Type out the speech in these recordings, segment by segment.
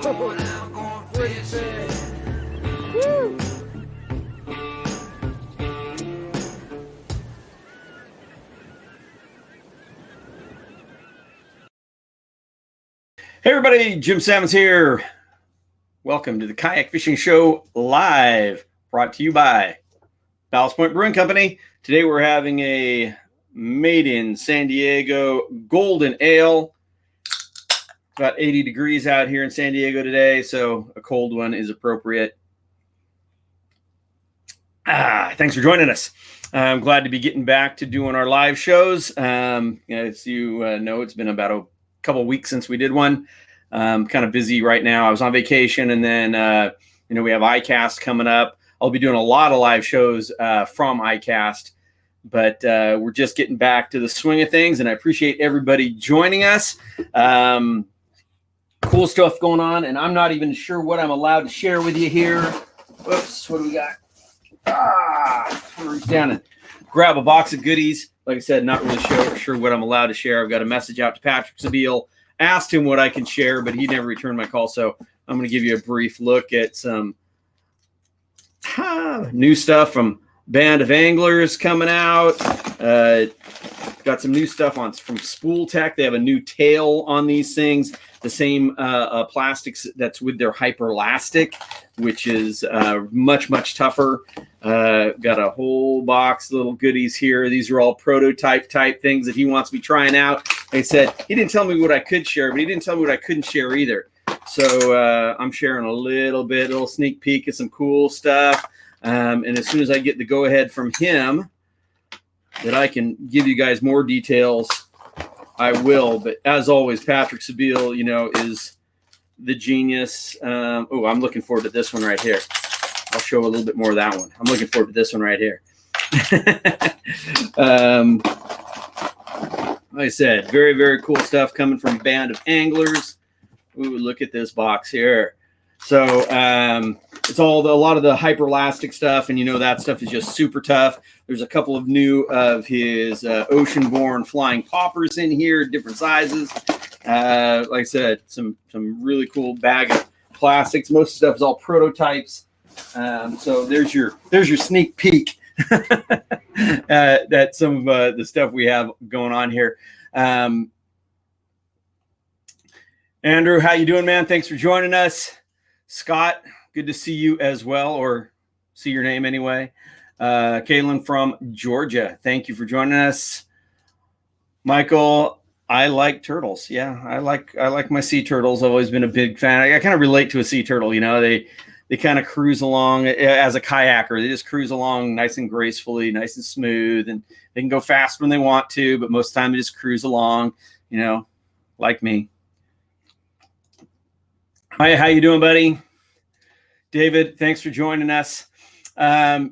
Woo. Hey everybody, Jim Salmons here. Welcome to the Kayak Fishing Show Live, brought to you by Ballast Point Brewing Company. Today we're having a made in San Diego golden ale. About 80 degrees out here in San Diego today, so a cold one is appropriate. Thanks for joining us. I'm glad to be getting back to doing our live shows. As you know, it's been about a couple weeks since we did one. Kind of busy right now. I was on vacation, and then we have ICAST coming up. I'll be doing a lot of live shows from ICAST, but we're just getting back to the swing of things, and I appreciate everybody joining us. Cool stuff going on, and I'm not even sure what I'm allowed to share with you here. Whoops, what do we got? I'm gonna reach down and grab a box of goodies. Like I said, not really sure what I'm allowed to share. I've got a message out to Patrick Sabile. Asked him what I can share, but he never returned my call. So I'm going to give you a brief look at some new stuff from Band of Anglers coming out. Got some new stuff from Spool Tech. They have a new tail on these things. The same plastics that's with their Hyperlastic, which is much tougher. Got a whole box of little goodies here. These are all prototype type things that he wants me trying out. Like I said, he didn't tell me what I could share, but he didn't tell me what I couldn't share either. So I'm sharing a little sneak peek of some cool stuff. And as soon as I get the go ahead from him that I can give you guys more details, I will. But as always, Patrick Sabile, is the genius. I'm looking forward to this one right here. I'll show a little bit more of that one. I'm looking forward to this one right here. Like I said, very cool stuff coming from Band of Anglers. Ooh, look at this box here. So it's a lot of the Hyperlastic stuff, and that stuff is just super tough. There's a couple of new of his ocean-born flying poppers in here, different sizes. Like I said, some really cool bag of plastics. Most of the stuff is all prototypes. So there's your sneak peek at some of the stuff we have going on here. Andrew, how you doing, man? Thanks for joining us. Scott, good to see you as well, or see your name anyway. Caitlin from Georgia, thank you for joining us. Michael, I like turtles. Yeah, I like my sea turtles. I've always been a big fan. I kind of relate to a sea turtle. They kind of cruise along as a kayaker. They just cruise along nice and gracefully, nice and smooth, and they can go fast when they want to, but most of the time they just cruise along, like me. Hi, how you doing, buddy? David, thanks for joining us. As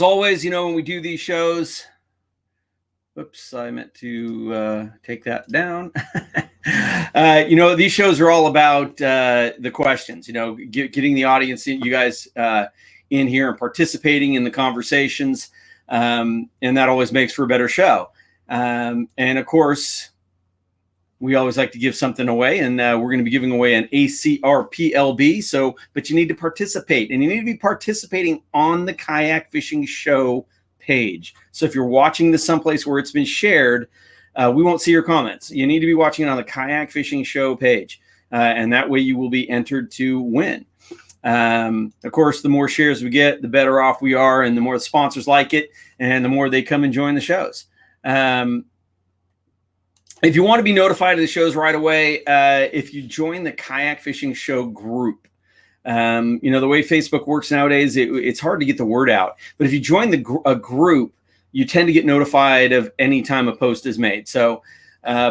always, when we do these shows, whoops, I meant to take that down. These shows are all about the questions, getting the audience, you guys in here and participating in the conversations. And that always makes for a better show. And of course, we always like to give something away, and we're going to be giving away an ACR PLB. But you need to participate, and you need to be participating on the Kayak Fishing Show page. So if you're watching this someplace where it's been shared, we won't see your comments. You need to be watching it on the Kayak Fishing Show page, and that way you will be entered to win. Of course, the more shares we get, the better off we are, and the more the sponsors like it, and the more they come and join the shows. If you want to be notified of the shows right away, if you join the Kayak Fishing Show group, the way Facebook works nowadays, it's hard to get the word out. But if you join a group, you tend to get notified of any time a post is made. So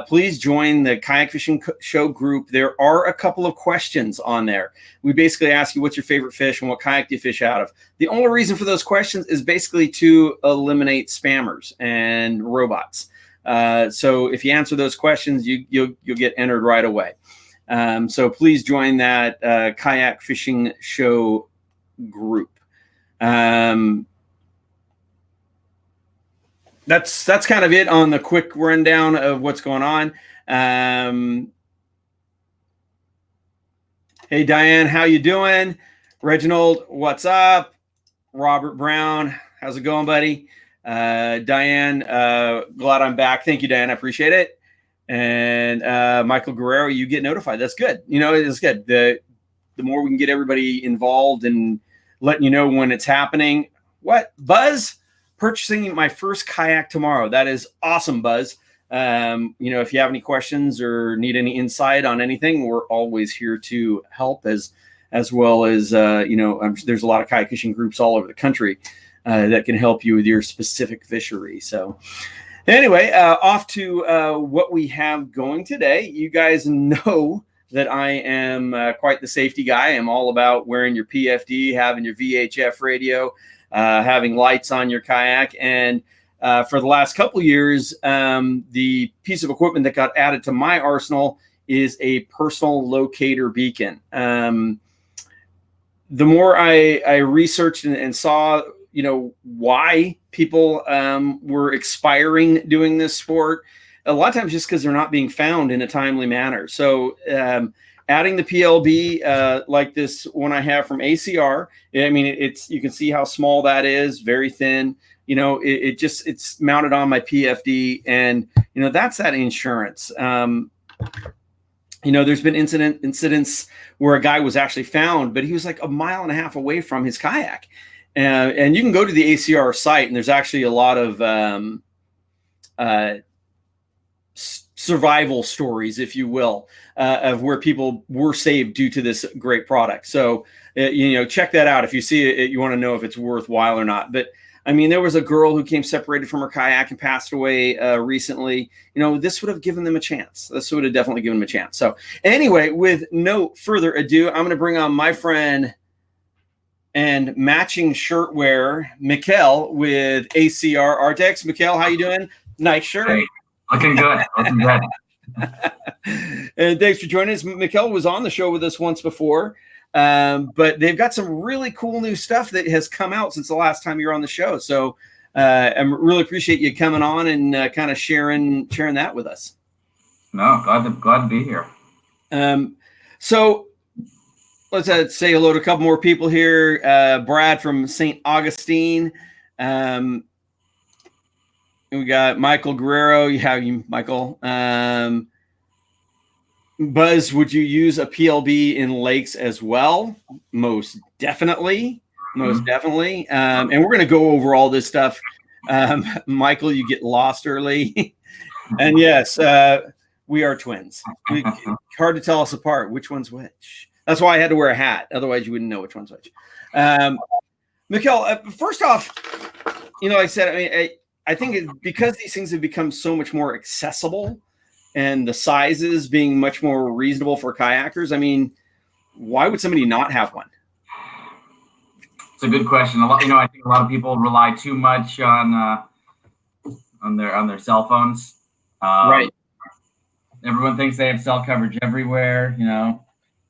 please join the Kayak Fishing Show group. There are a couple of questions on there. We basically ask you, what's your favorite fish and what kayak do you fish out of? The only reason for those questions is basically to eliminate spammers and robots. So if you answer those questions, you'll get entered right away. So please join that Kayak Fishing Show group. That's kind of it on the quick rundown of what's going on. Hey, Diane, how you doing? Reginald, what's up? Robert Brown, how's it going, buddy? Diane, glad I'm back. Thank you, Diane. I appreciate it. And Michael Guerrero, you get notified. That's good. You know, it's good. The more we can get everybody involved and letting you know when it's happening. What? Buzz? Purchasing my first kayak tomorrow. That is awesome, Buzz. You know, if you have any questions or need any insight on anything, we're always here to help as well as, you know, there's a lot of kayak fishing groups all over the country that can help you with your specific fishery. So anyway, off to what we have going today. You guys know that I am quite the safety guy. I'm all about wearing your PFD, having your VHF radio, having lights on your kayak. And for the last couple of years, the piece of equipment that got added to my arsenal is a personal locator beacon. The more I researched and saw, you know, why people were expiring doing this sport, a lot of times just because they're not being found in a timely manner. So adding the PLB like this one I have from ACR, I mean, it's, you can see how small that is, very thin. You know, it's mounted on my PFD, and you know, that's that insurance. You know, there's been incidents where a guy was actually found, but he was like 1.5 miles away from his kayak. And you can go to the ACR site, and there's actually a lot of survival stories, if you will, of where people were saved due to this great product. So, you know, check that out. If you see it, you want to know if it's worthwhile or not. But I mean, there was a girl who came separated from her kayak and passed away recently. You know, this would have given them a chance. This would have definitely given them a chance. So anyway, with no further ado, I'm going to bring on my friend and matching shirt wearer, Mikkel, with ACR ARTEX. Mikkel, how you doing? Nice shirt. Hey, looking good. Looking good. And thanks for joining us. Mikkel was on the show with us once before. But they've got some really cool new stuff that has come out since the last time you were on the show. So I really appreciate you coming on and kind of sharing that with us. No, glad to be here. So let's say hello to a couple more people here. Brad from St. Augustine. We got Michael Guerrero. You, Michael. Buzz, would you use a PLB in lakes as well? Most definitely. Most definitely. And we're going to go over all this stuff. Michael, you get lost early. And yes, we are twins. Hard to tell us apart. Which one's which? That's why I had to wear a hat. Otherwise, you wouldn't know which one's which. Mikkel, first off, you know, like I said, I mean, I think because these things have become so much more accessible, and the sizes being much more reasonable for kayakers, I mean, why would somebody not have one? It's a good question. I think a lot of people rely too much on their cell phones. Right. Everyone thinks they have cell coverage everywhere. You know,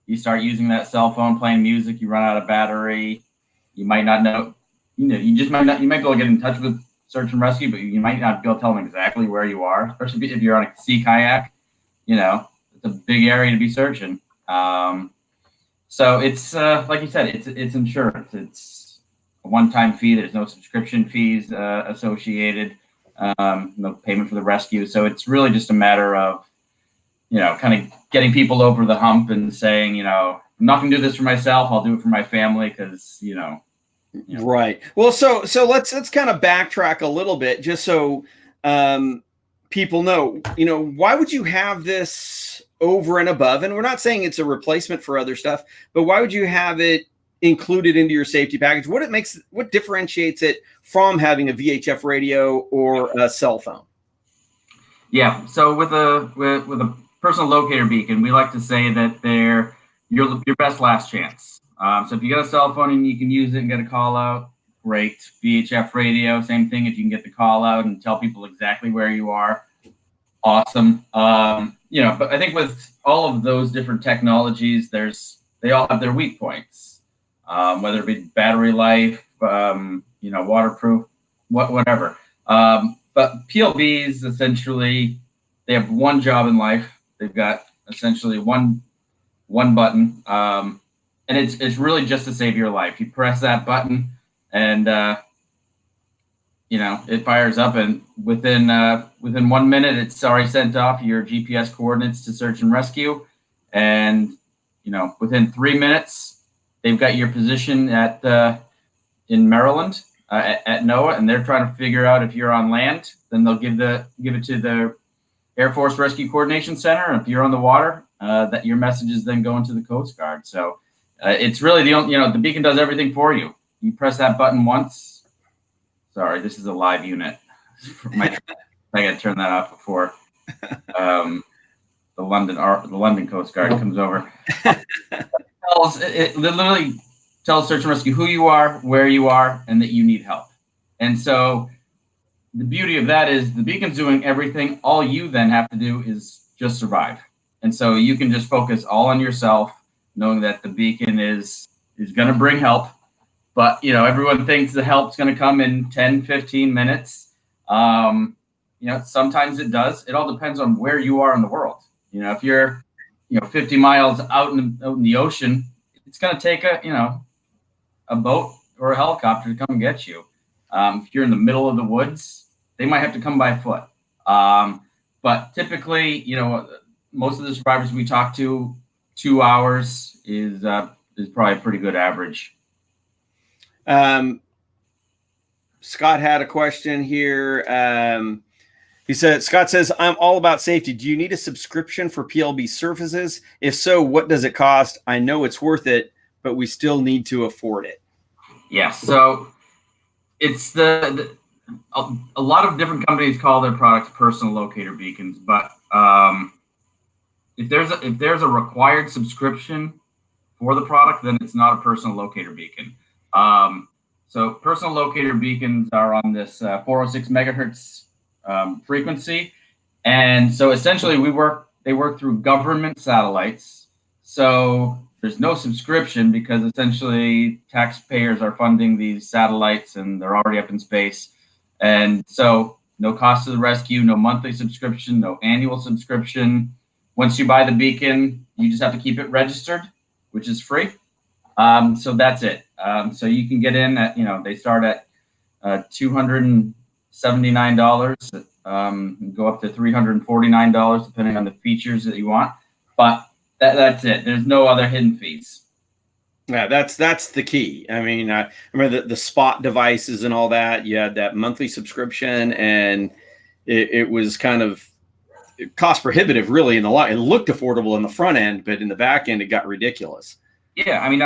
you start using that cell phone playing music, you run out of battery. You might not know. You know, you might be able to get in touch with search and rescue, but you might not be able to tell them exactly where you are, especially if you're on a sea kayak. You know, it's a big area to be searching. So it's like you said, it's insurance. It's a one-time fee. There's no subscription fees associated, no payment for the rescue. So it's really just a matter of, you know, kind of getting people over the hump and saying, you know, I'm not going to do this for myself. I'll do it for my family because, you know. Right. Well, so let's kind of backtrack a little bit just so people know, you know, why would you have this over and above? And we're not saying it's a replacement for other stuff, but why would you have it included into your safety package? What differentiates it from having a VHF radio or a cell phone? Yeah. So with a personal locator beacon, we like to say that they're your best last chance. So if you got a cell phone and you can use it and get a call out, great. VHF radio, same thing. If you can get the call out and tell people exactly where you are, awesome. You know, but I think with all of those different technologies, they all have their weak points, whether it be battery life, you know, waterproof, whatever. But PLBs, essentially, they have one job in life. They've got essentially one one button, and it's really just to save your life. You press that button, and it fires up, and within 1 minute, it's already sent off your GPS coordinates to search and rescue, and within 3 minutes, they've got your position in Maryland at NOAA, and they're trying to figure out if you're on land. Then they'll give it to the Air Force Rescue Coordination Center, and if you're on the water, that your message is then going to the Coast Guard. So it's really the beacon does everything for you. You press that button once. Sorry, this is a live unit. I got to turn that off before the London Coast Guard comes over. It literally tells search and rescue who you are, where you are, and that you need help. And so the beauty of that is the beacon's doing everything. All you then have to do is just survive. And so you can just focus all on yourself, knowing that the beacon is going to bring help. But, everyone thinks the help's going to come in 10, 15 minutes. Sometimes it does. It all depends on where you are in the world. If you're, 50 miles out in the ocean, it's going to take a boat or a helicopter to come and get you. If you're in the middle of the woods, they might have to come by foot. But typically, most of the survivors we talk to, 2 hours is probably a pretty good average. Scott had a question here. Scott says, I'm all about safety. Do you need a subscription for PLB services? If so, what does it cost? I know it's worth it, but we still need to afford it. Yeah. So it's a lot of different companies call their products personal locator beacons, but if there's a required subscription for the product, then it's not a personal locator beacon. So personal locator beacons are on this 406 megahertz frequency, and so essentially they work through government satellites. So there's no subscription because essentially taxpayers are funding these satellites, and they're already up in space, and so no cost to the rescue, no monthly subscription, no annual subscription. Once you buy the beacon, you just have to keep it registered, which is free. So that's it. So you can get in at, they start at $279, go up to $349, depending on the features that you want. But that's it. There's no other hidden fees. Yeah, that's the key. I mean, I remember the spot devices and all that. You had that monthly subscription, and it was kind of cost prohibitive, really. It looked affordable in the front end, but in the back end, it got ridiculous. Yeah, I mean,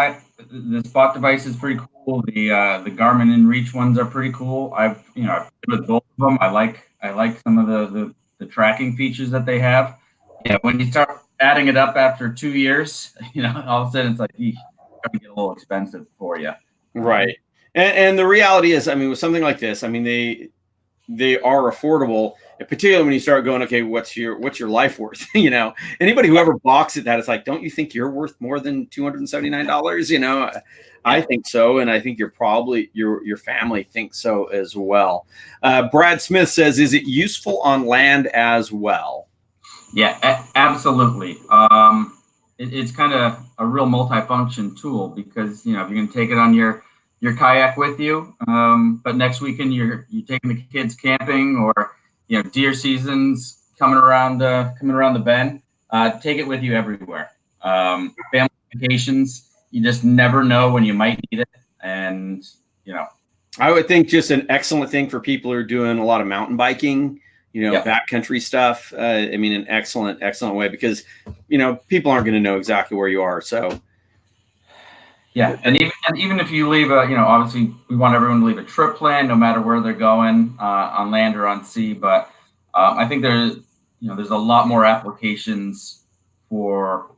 the spot device is pretty cool. The Garmin InReach ones are pretty cool. I've been with both of them. I like some of the tracking features that they have. Yeah, when you start adding it up after 2 years, all of a sudden it's like, it's going to get a little expensive for you. Right. And the reality is, I mean, with something like this, I mean, they are affordable, particularly when you start going, okay, what's your life worth? Anybody who ever balks at that, it's like, don't you think you're worth more than $279? I think so, and I think you're probably your family thinks so as well. Brad Smith says, is it useful on land as well? Yeah, absolutely. It's kind of a real multifunction tool because if you're going to take it on your kayak with you, but next weekend you're taking the kids camping, or deer season's coming around the bend, take it with you everywhere. Family vacations, you just never know when you might need it, and I would think just an excellent thing for people who are doing a lot of mountain biking, backcountry stuff. I mean, an excellent way, because people aren't going to know exactly where you are, so. Yeah, and even if you leave obviously we want everyone to leave a trip plan, no matter where they're going, on land or on sea. But I think there's a lot more applications for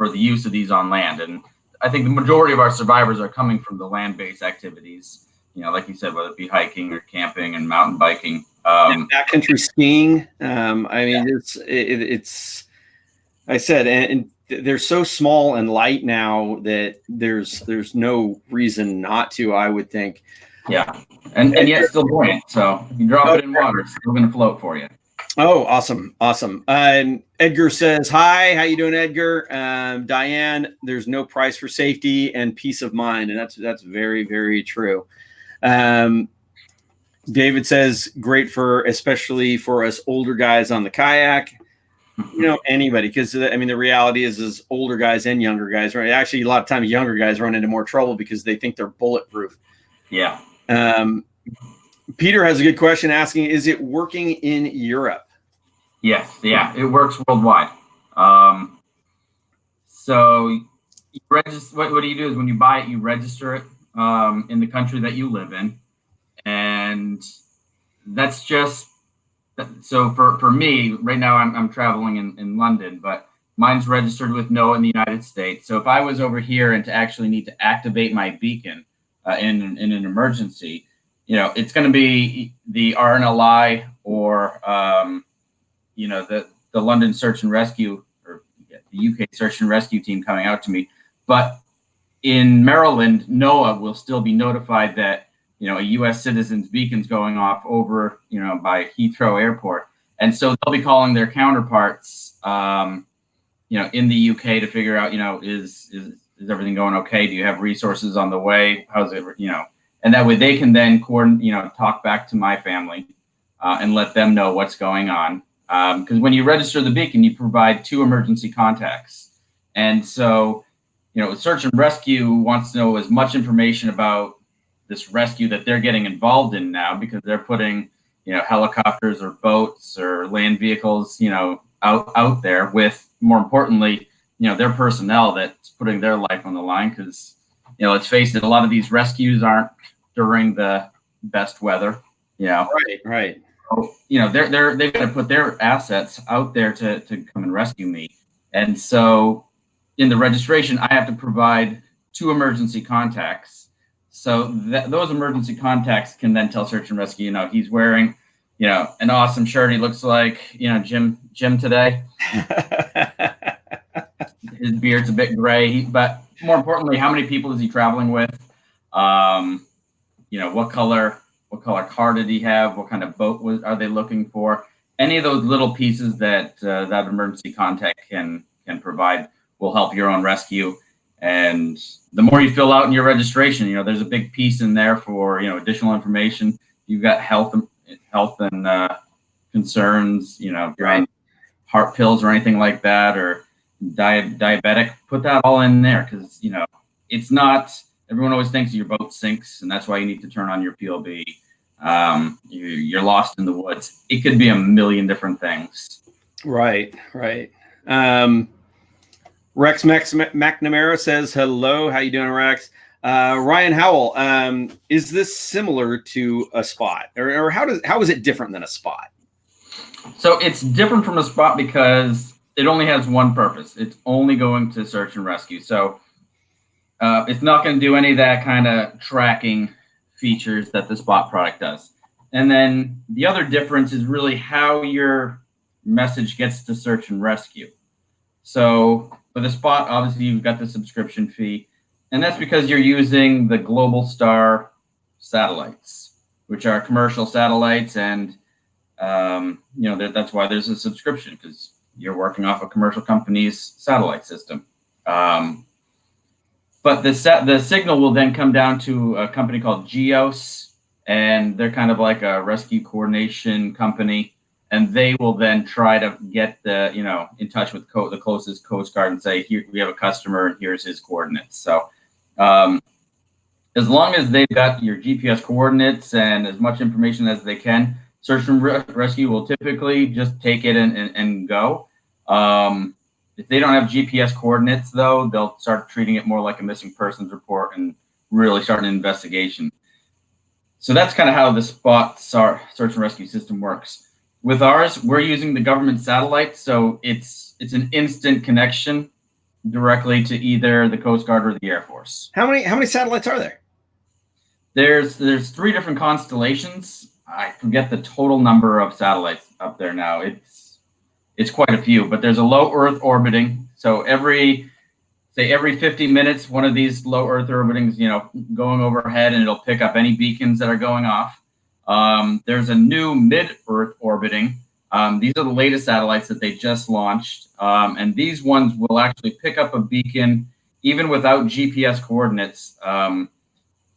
the use of these on land, and I think the majority of our survivors are coming from the land-based activities. Like you said, whether it be hiking or camping and mountain biking, backcountry skiing. I mean, it's. I said, and they're so small and light now that there's no reason not to, I would think. Yeah, and yet still buoyant. So if you drop it in water, it's still going to float for you. Oh, awesome. Awesome. Edgar says, hi, how you doing, Edgar? Diane, there's no price for safety and peace of mind. And that's very, very true. David says, great especially for us older guys on the kayak. Anybody, because I mean, the reality is older guys and younger guys, right? Actually, a lot of times younger guys run into more trouble because they think they're bulletproof. Yeah. Peter has a good question asking, is it working in Europe? Yes. Yeah, it works worldwide. So you register, what do you do is when you buy it, you register it in the country that you live in. And that's just, so for me, right now I'm traveling in London, but mine's registered with NOAA in the United States. So if I was over here and to actually need to activate my beacon in an emergency, it's going to be the RNLI or, the London Search and Rescue, or the UK Search and Rescue team coming out to me. But in Maryland, NOAA will still be notified that, a U.S. citizen's beacon's going off over, by Heathrow Airport. And so they'll be calling their counterparts, in the UK to figure out, is everything going okay? Do you have resources on the way? How's it, and that way they can then talk back to my family and let them know what's going on. Because when you register the beacon, you provide 2 emergency contacts. And so, Search and Rescue wants to know as much information about this rescue that they're getting involved in now, because they're putting, helicopters or boats or land vehicles, out there with, more importantly, their personnel that's putting their life on the line. Because, let's face it, a lot of these rescues aren't during the best weather. Right. So, they've got to put their assets out there to come and rescue me. And so in the registration, I have to provide 2 emergency contacts. So those emergency contacts can then tell Search and Rescue, he's wearing, an awesome shirt. He looks like, Jim today. His beard's a bit gray, but more importantly, how many people is he traveling with? What color car did he have? What kind of boat are they looking for? Any of those little pieces that that emergency contact can provide will help your own rescue. And the more you fill out in your registration, there's a big piece in there for additional information. You've got health and concerns, Right. heart pills or anything like that, or diabetic. Put that all in there, because it's not. Everyone always thinks your boat sinks, and that's why you need to turn on your PLB. You're lost in the woods. It could be a million different things. Right. Rex McNamara says, hello. How you doing, Rex? Ryan Howell, is this similar to a spot, or how is it different than a spot? So it's different from a spot because it only has one purpose. It's only going to search and rescue. So it's not going to do any of that kind of tracking features that the spot product does. And then the other difference is really how your message gets to search and rescue. So for the spot, obviously you've got the subscription fee, and that's because you're using the Global Star satellites, which are commercial satellites, and that's why there's a subscription, because you're working off a commercial company's satellite system. But the signal will then come down to a company called GEOS, and they're kind of like a rescue coordination company. And they will then try to get in touch with the closest Coast Guard and say, here, we have a customer and here's his coordinates. So as long as they've got your GPS coordinates and as much information as they can, search and rescue will typically just take it and go. If they don't have GPS coordinates, though, they'll start treating it more like a missing persons report and really start an investigation. So that's kind of how the spot search and rescue system works. With ours, we're using the government satellite, so it's an instant connection directly to either the Coast Guard or the Air Force. How many satellites are there? There's 3 different constellations. I forget the total number of satellites up there now. It's quite a few, but there's a low Earth orbiting. So every 50 minutes, one of these low Earth orbitings, going overhead, and it'll pick up any beacons that are going off. There's a new mid-Earth orbiting, These are the latest satellites that they just launched, and these ones will actually pick up a beacon even without GPS coordinates.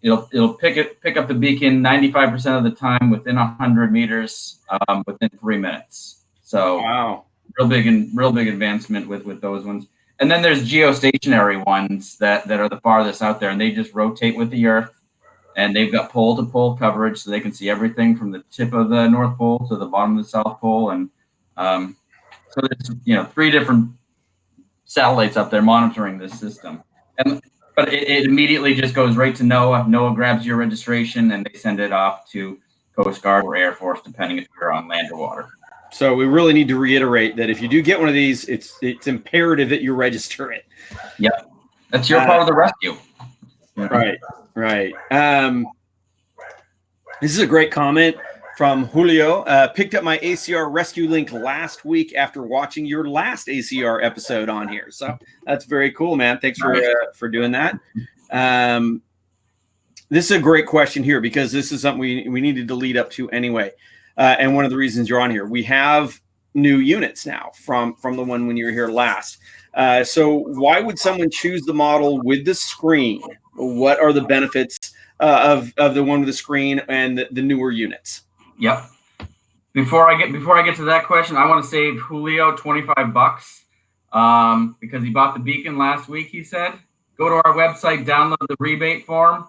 It'll pick up the beacon 95% of the time within 100 meters within 3 minutes. So wow, real big advancement with those ones. And then there's geostationary ones that are the farthest out there, and they just rotate with the Earth, and they've got pole to pole coverage, so they can see everything from the tip of the North Pole to the bottom of the South Pole. And so there's 3 different satellites up there monitoring this system. But it immediately just goes right to NOAA. NOAA grabs your registration and they send it off to Coast Guard or Air Force, depending if you're on land or water. So we really need to reiterate that if you do get one of these, it's imperative that you register it. Yep, that's your part of the rescue. Right. This is a great comment from Julio. Picked up my ACR rescue link last week after watching your last ACR episode on here. So that's very cool, man. Thanks for doing that. This is a great question here because this is something we needed to lead up to anyway. And one of the reasons you're on here, we have new units now from the one when you were here last. So why would someone choose the model with the screen? What are the benefits of the one with the screen and the newer units? Yep. Before I get to that question, I want to save Julio $25 because he bought the beacon last week. He said, go to our website, download the rebate form,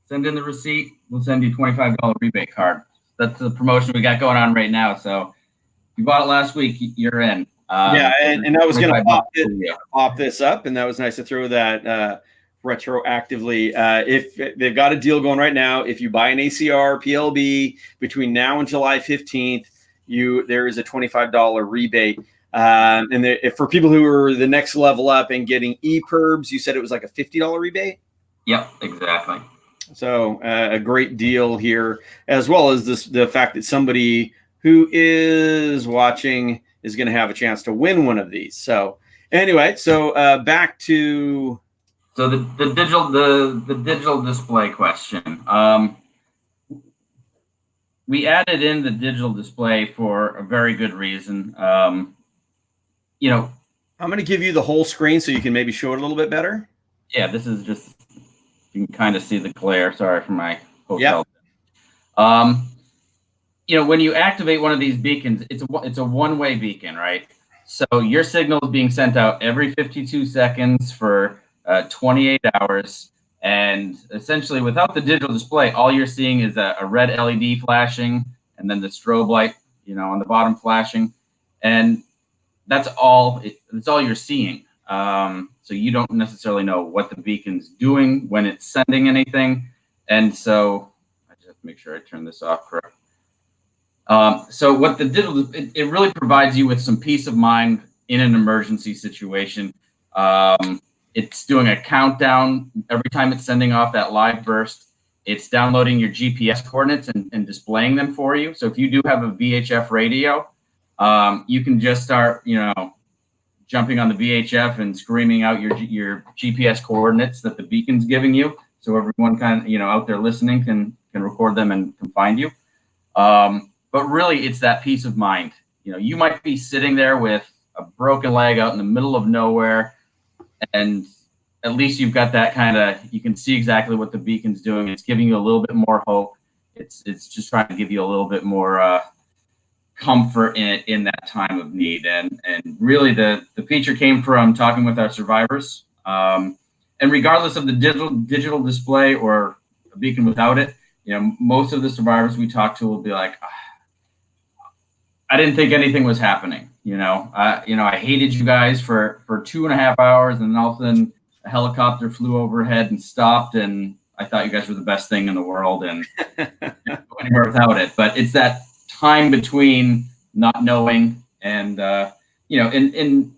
send in the receipt. We'll send you a $25 rebate card. That's the promotion we got going on right now. So if you bought it last week, you're in. Yeah, and I was going to pop this up, and that was nice to throw that retroactively. If they've got a deal going right now, if you buy an ACR PLB between now and July 15th, there is a $25 rebate. And for people who are the next level up and getting EPIRBs, you said it was like a $50 rebate? Yep, exactly. So a great deal here, as well as the fact that somebody who is watching is going to have a chance to win one of these. So anyway, back to the digital display question. We added in the digital display for a very good reason. I'm going to give you the whole screen so you can maybe show it a little bit better. Yeah, this is just, you can kind of see the glare. Sorry for my hotel. Yep. When you activate one of these beacons, it's a one-way beacon, right? So your signal is being sent out every 52 seconds for 28 hours. And essentially, without the digital display, all you're seeing is a red LED flashing and then the strobe light, on the bottom flashing. And that's all you're seeing. So you don't necessarily know what the beacon's doing when it's sending anything. And so I just have to make sure I turn this off correct. So what the digital, it really provides you with some peace of mind in an emergency situation. It's doing a countdown every time it's sending off that live burst. It's downloading your GPS coordinates and displaying them for you. So if you do have a VHF radio, you can just start, jumping on the VHF and screaming out your GPS coordinates that the beacon's giving you. So everyone kind of, out there listening can record them and can find you. But really, it's that peace of mind. You might be sitting there with a broken leg out in the middle of nowhere, and at least you've got that kind of, you can see exactly what the beacon's doing. It's giving you a little bit more hope. It's just trying to give you a little bit more comfort in that time of need. And really, the feature came from talking with our survivors. And regardless of the digital display or a beacon without it, most of the survivors we talk to will be like, I didn't think anything was happening. I hated you guys for 2.5 hours, and then all of a sudden a helicopter flew overhead and stopped, and I thought you guys were the best thing in the world, and go anywhere without it. But it's that time between not knowing and in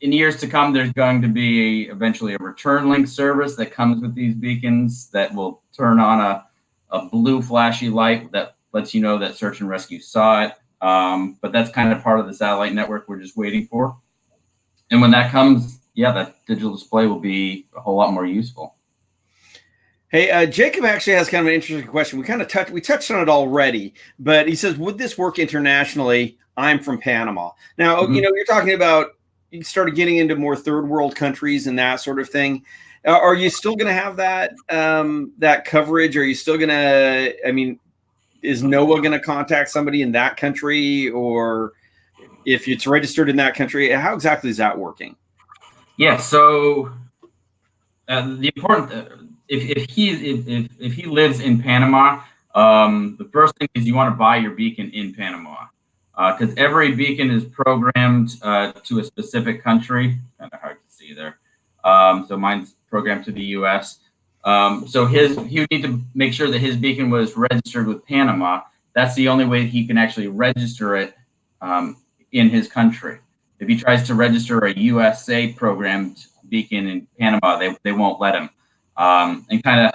years to come, there's going to be eventually a return link service that comes with these beacons that will turn on a blue flashy light that lets you know that search and rescue saw it. But that's kind of part of the satellite network we're just waiting for. And when that comes, that digital display will be a whole lot more useful. Hey, Jacob actually has kind of an interesting question. We touched on it already, but he says, would this work internationally? I'm from Panama. Now, Mhm. you're talking about you started getting into more third world countries and that sort of thing. Are you still going to have that coverage? Are you still going to? I mean, is NOAA going to contact somebody in that country, or if it's registered in that country? How exactly is that working? Yeah. So the important if he lives in Panama, the first thing is you want to buy your beacon in Panama, because every beacon is programmed to a specific country. Kind of hard to see there. So mine's programmed to the U.S. So he would need to make sure that his beacon was registered with Panama. That's the only way he can actually register it in his country. If he tries to register a USA programmed beacon in Panama, they won't let him. And kind of,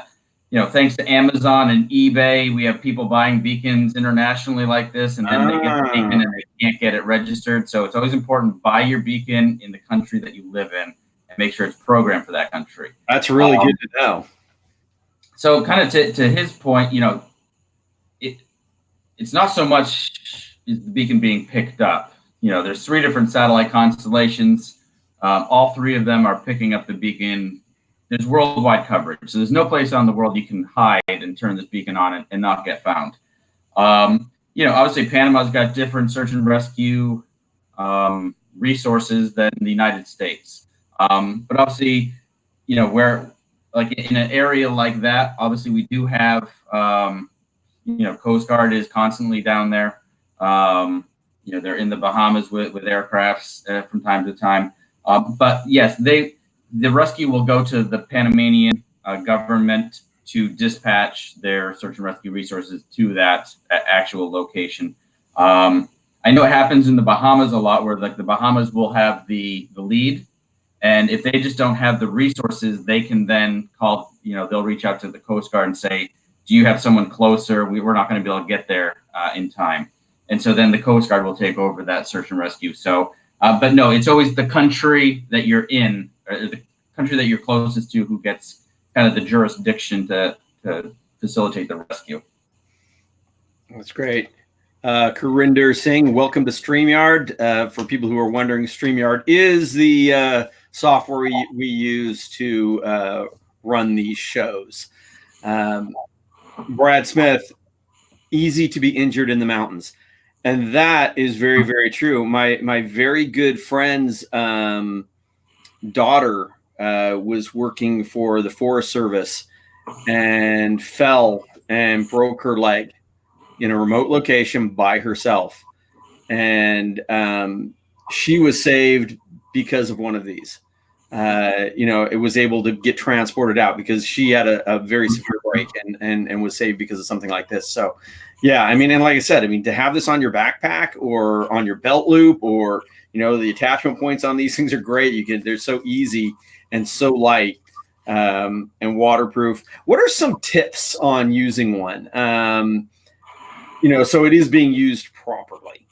thanks to Amazon and eBay, we have people buying beacons internationally like this, and then they get the beacon and they can't get it registered. So it's always important to buy your beacon in the country that you live in and make sure it's programmed for that country. That's really good to know. So kind of to his point, it, it's not so much is the beacon being picked up. There's 3 different satellite constellations. All 3 of them are picking up the beacon. There's worldwide coverage, so there's no place on the world you can hide and turn this beacon on and not get found. Obviously Panama's got different search and rescue resources than the United States. But obviously, where like in an area like that, obviously we do have Coast Guard is constantly down there. They're in the Bahamas with aircrafts from time to time. But yes, the rescue will go to the Panamanian government to dispatch their search and rescue resources to that actual location. I know it happens in the Bahamas a lot, where like the Bahamas will have the lead, and if they just don't have the resources, they can then call. They'll reach out to the Coast Guard and say, do you have someone closer? We're not going to be able to get there in time. And so then the Coast Guard will take over that search and rescue. So, but no, it's always the country that you're in, or the country that you're closest to, who gets kind of the jurisdiction to facilitate the rescue. That's great. Kurinder Singh, welcome to StreamYard. For people who are wondering, StreamYard is the software we use to run these shows. Brad Smith, easy to be injured in the mountains. And that is very, very true. My very good friend's daughter was working for the Forest Service and fell and broke her leg in a remote location by herself. And she was saved because of one of these. It was able to get transported out because she had a very severe break and was saved because of something like this. So, yeah, I mean, and like I said, I mean, to have this on your backpack or on your belt loop, or the attachment points on these things are great. They're so easy and so light and waterproof. What are some tips on using one? So it is being used properly.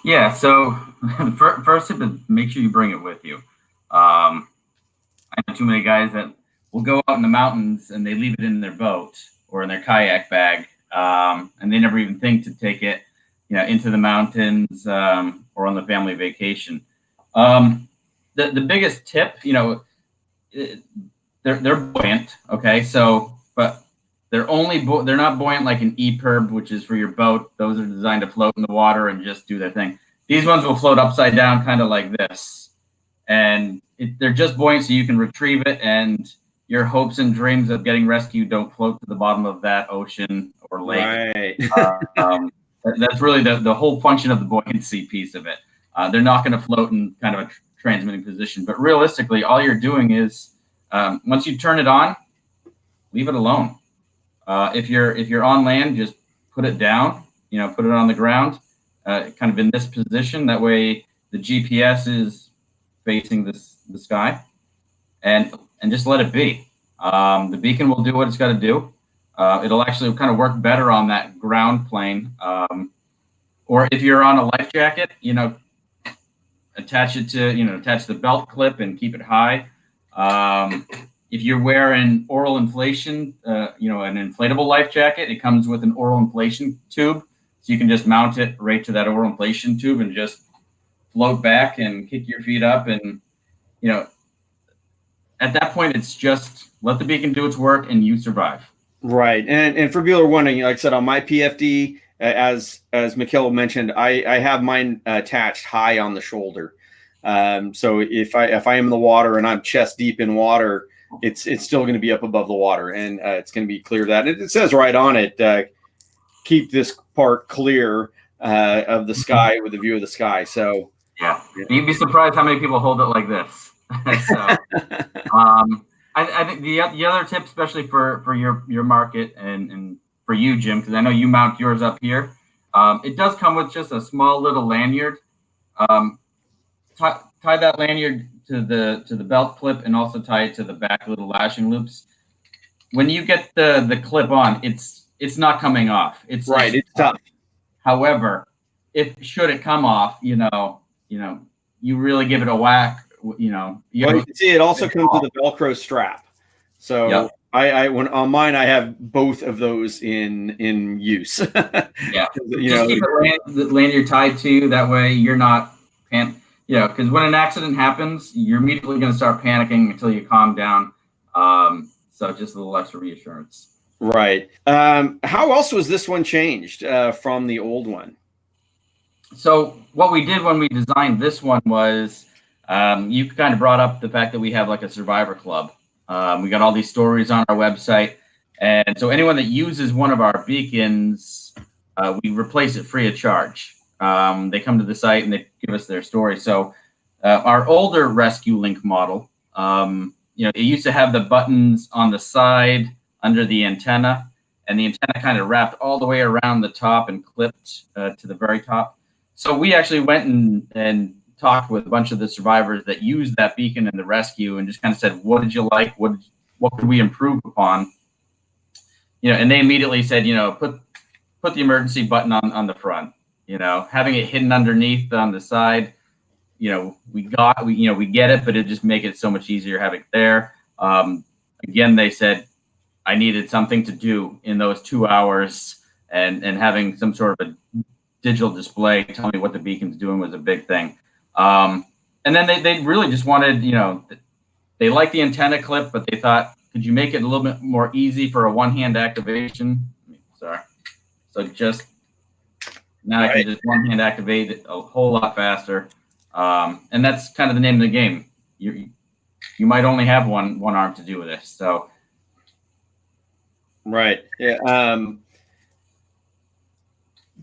Yeah. So first tip is make sure you bring it with you. I know too many guys that will go out in the mountains and they leave it in their boat or in their kayak bag, and they never even think to take it, into the mountains or on the family vacation. The biggest tip, they're buoyant, okay. So, but they're not buoyant like an EPIRB, which is for your boat. Those are designed to float in the water and just do their thing. These ones will float upside down, kind of like this, and they're just buoyant so you can retrieve it, and your hopes and dreams of getting rescued don't float to the bottom of that ocean or lake. Right. That's really the whole function of the buoyancy piece of it. They're not going to float in kind of a transmitting position, but realistically, all you're doing is once you turn it on, leave it alone. If you're on land, just put it down. Put it on the ground, kind of in this position. That way, the GPS is facing the sky, and just let it be. The beacon will do what it's got to do. It'll actually kind of work better on that ground plane. Or if you're on a life jacket, attach it to attach the belt clip and keep it high. If you're wearing oral inflation, you know, an inflatable life jacket, it comes with an oral inflation tube. So you can just mount it right to that oral inflation tube and just float back and kick your feet up. And, you know, at that point, it's just let the beacon do its work and you survive. Right. And for people who are wondering, like I said, on my PFD, as Mikhail mentioned, I have mine attached high on the shoulder. So if I am in the water and I'm chest deep in water, it's still going to be up above the water, and it's going to be clear of that. And it says right on it, keep this part clear of the sky with a view of the sky. So yeah, you'd be surprised how many people hold it like this. So, I think the other tip, especially for your market and for you, Jim, because I know you mount yours up here. It does come with just a small little lanyard. Tie that lanyard to the belt clip and also tie it to the back little lashing loops. When you get the clip on, it's not coming off. It's right. It's tough. However, should it come off, you really give it a whack. You can see it also comes with a Velcro strap. So yep. I when on mine I have both of those in use. Yeah, just keep the lanyard tied to. That way you're not because when an accident happens, you're immediately going to start panicking until you calm down. So just a little extra reassurance. Right. How else was this one changed from the old one? So what we did when we designed this one was you kind of brought up the fact that we have like a survivor club. We got all these stories on our website. And so anyone that uses one of our beacons, we replace it free of charge. They come to the site and they give us their story. So our older Rescue Link model, it used to have the buttons on the side under the antenna, and the antenna kind of wrapped all the way around the top and clipped to the very top. So we actually went and talked with a bunch of the survivors that used that beacon in the rescue and just kind of said, what did you like? What could we improve upon? And they immediately said, put the emergency button on the front, having it hidden underneath on the side. We get it, but it just make it so much easier having it there. Again, they said I needed something to do in those 2 hours, and having some sort of a digital display telling me what the beacon's doing was a big thing. And then they really just wanted, they liked the antenna clip, but they thought, could you make it a little bit more easy for a one-hand activation? Sorry. So just now I can just one-hand activate it a whole lot faster. And that's kind of the name of the game. You might only have one arm to do with this. So. Right. Yeah.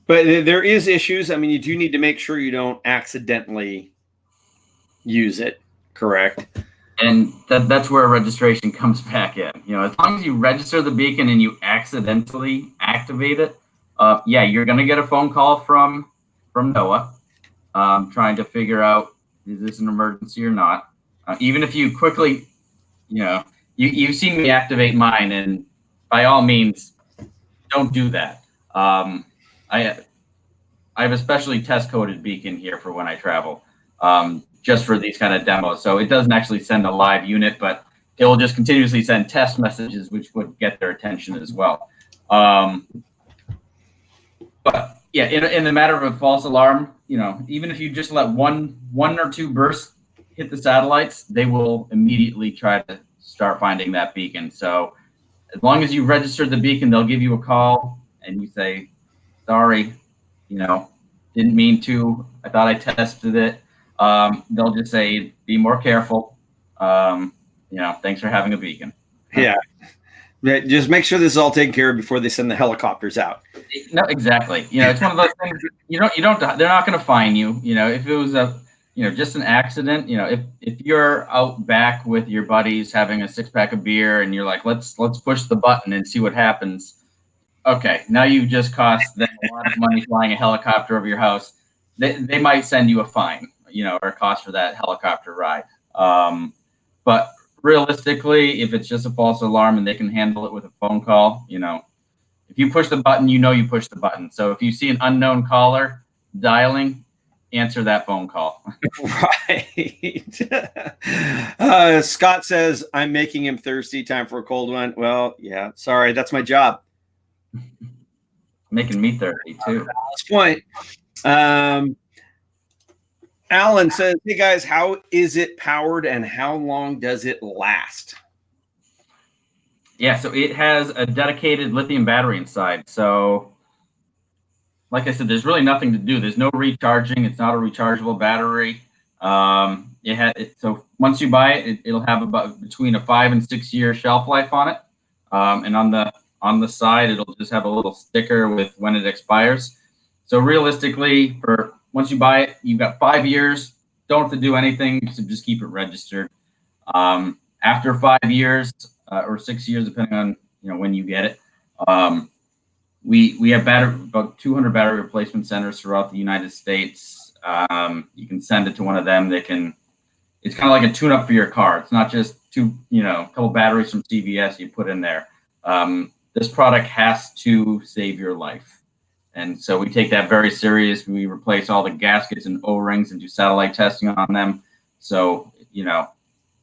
But there is issues. I mean, you do need to make sure you don't accidentally use it, correct? And that's where registration comes back in. As long as you register the beacon and you accidentally activate it, you're going to get a phone call from NOAA trying to figure out, is this an emergency or not? Even if you quickly, you've seen me activate mine, and by all means, don't do that. I have a specially test-coded beacon here for when I travel, just for these kind of demos. So it doesn't actually send a live unit, but it will just continuously send test messages, which would get their attention as well. But yeah, in the matter of a false alarm, even if you just let one or two bursts hit the satellites, they will immediately try to start finding that beacon. So as long as you registered the beacon, they'll give you a call and you say, sorry, didn't mean to. I thought I tested it. They'll just say, be more careful. Thanks for having a beacon. Yeah. Just make sure this is all taken care of before they send the helicopters out. No, exactly. It's one of those things. They're not going to fine you. If it was just an accident. If you're out back with your buddies having a 6-pack of beer and you're like, let's push the button and see what happens. Okay, now you've just cost them a lot of money flying a helicopter over your house. They might send you a fine, or a cost for that helicopter ride. But realistically, if it's just a false alarm and they can handle it with a phone call, if you push the button, you push the button. So if you see an unknown caller dialing, answer that phone call. Right. Scott says, I'm making him thirsty. Time for a cold one. Well, yeah, sorry. That's my job. Making me thirsty too. Last point. Alan says, hey guys, how is it powered and how long does it last? Yeah, so it has a dedicated lithium battery inside. So like I said, there's really nothing to do. There's no recharging. It's not a rechargeable battery. So once you buy it, it'll have about between a 5 and 6 year shelf life on it. And on the side, it'll just have a little sticker with when it expires. So realistically, for once you buy it, you've got 5 years. Don't have to do anything, so just keep it registered. After 5 years or 6 years, depending on when you get it, we have about 200 battery replacement centers throughout the United States. You can send it to one of them. It's kind of like a tune-up for your car. It's not just a couple batteries from CVS you put in there. This product has to save your life. And so we take that very serious. We replace all the gaskets and O-rings and do satellite testing on them. So,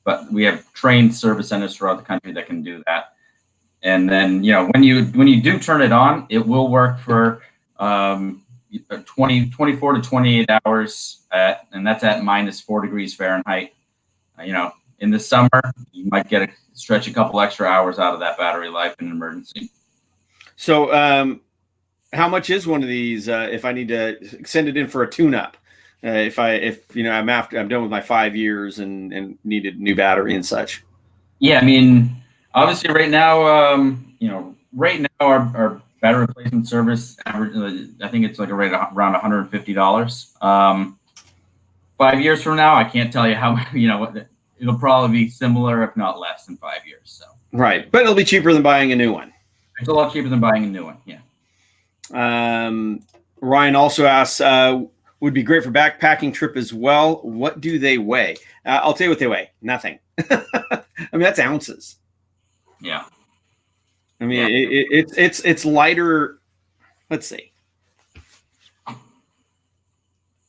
but we have trained service centers throughout the country that can do that. And then, when you do turn it on, it will work for 24 to 28 hours, and that's at -4 degrees Fahrenheit. In the summer, you might stretch a couple extra hours out of that battery life in an emergency. So, how much is one of these if I need to send it in for a tune-up? I'm done with my 5 years and needed a new battery and such. Yeah, I mean, obviously, right now, our battery replacement service average, I think it's like around $150. 5 years from now, I can't tell you how. It'll probably be similar, if not less, than 5 years. So right, but it'll be cheaper than buying a new one. It's a lot cheaper than buying a new one. Yeah. Ryan also asks, would be great for backpacking trip as well. What do they weigh? I'll tell you what they weigh. Nothing. I mean, that's ounces. Yeah. I mean, it's lighter. Let's see.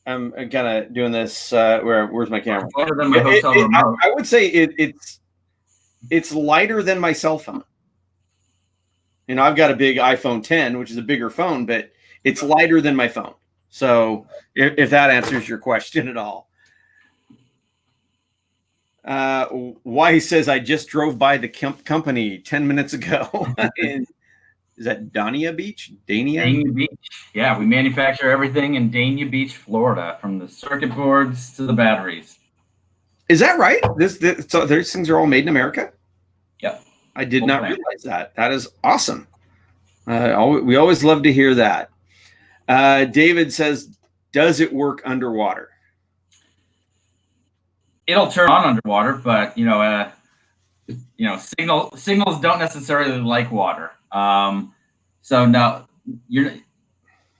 I'm kind of doing this. Where's my camera? Lighter than my hotel remote. I would say it's lighter than my cell phone. I've got a big iPhone 10, which is a bigger phone, but it's lighter than my phone. So if that answers your question at all. Why he says, I just drove by the company 10 minutes ago. Is that Dania Beach? Dania Beach. Yeah, we manufacture everything in Dania Beach, Florida, from the circuit boards to the batteries. Is that right? So these things are all made in America? Yep. I did not realize that. That is awesome. We always love to hear that. David says, does it work underwater? It'll turn on underwater, but signals don't necessarily like water. So now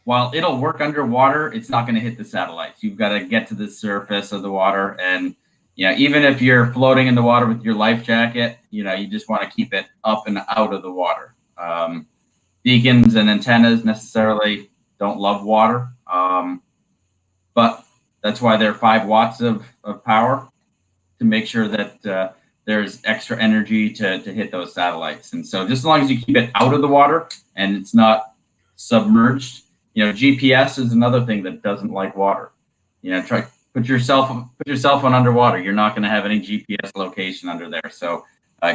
while it'll work underwater, it's not going to hit the satellites. You've got to get to the surface of the water, and even if you're floating in the water with your life jacket, you just want to keep it up and out of the water. Beacons and antennas necessarily don't love water, but that's why they're 5 watts of power to make sure that there's extra energy to hit those satellites. And so just as long as you keep it out of the water and it's not submerged, GPS is another thing that doesn't like water. Try put your cell phone underwater. You're not going to have any GPS location under there. So